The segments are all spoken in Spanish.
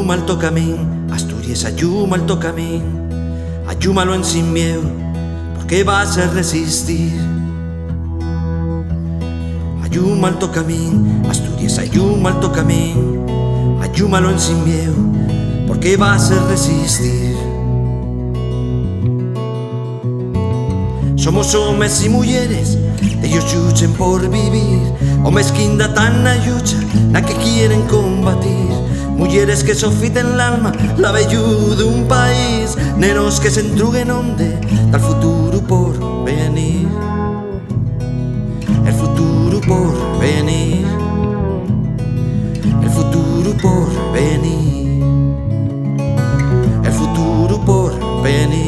Ayuma alto camín, Asturias, ayuma alto camín, ayúmalo en sin miedo, porque vas a resistir. Ayuma alto camín, Asturias, ayuma alto camín, ayúmalo en sin miedo, porque vas a resistir. Somos hombres y mujeres, ellos luchan por vivir, hombres que inda tan na lucha, la que quieren combatir. Mujeres que sofiten el alma, la bellú de un país, nenos que se entruguen onde, tal futuro por venir. El futuro por venir, el futuro por venir, el futuro por venir.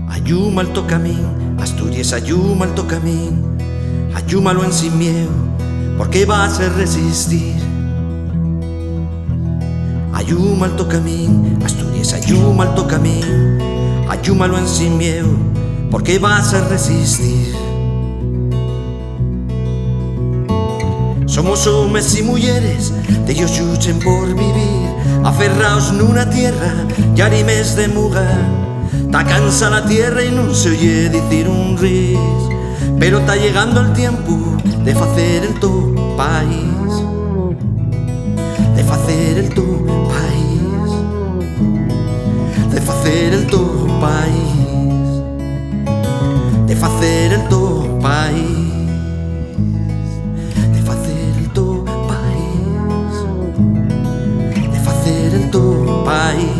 Ayuma alto camín, Asturias, ayuma alto camín, ayúmalo en sin miedo, porque vas a resistir. Ayuma alto camín, Asturias, ayuma alto camín, ayúmalo en sin miedo, porque vas a resistir. Somos hombres y mujeres, de ellos luchen por vivir, aferraos nuna tierra, yarimes de muga. Ta cansa la tierra y no se oye decir un ris, pero está llegando el tiempo de hacer el tu país, de hacer el tu país, de hacer el tu país, de hacer el tu país, de hacer el tu país, de hacer el tu país.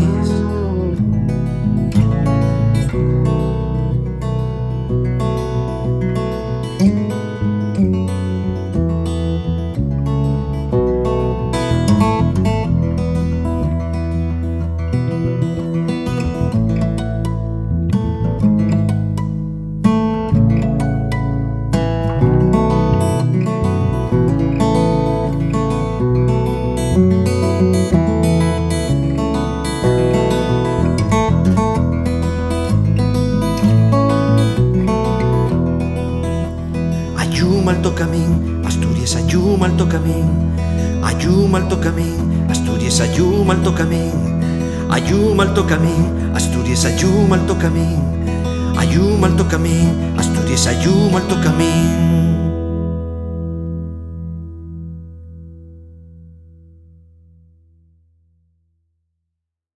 Ayuma alto camín, Asturias, ayuma alto camín, ayuma alto camín, Asturias, ayuma alto camín, ayuma alto camín, Asturias, ayuma alto camín, ayuma alto camín, Asturias, ayuma alto camín.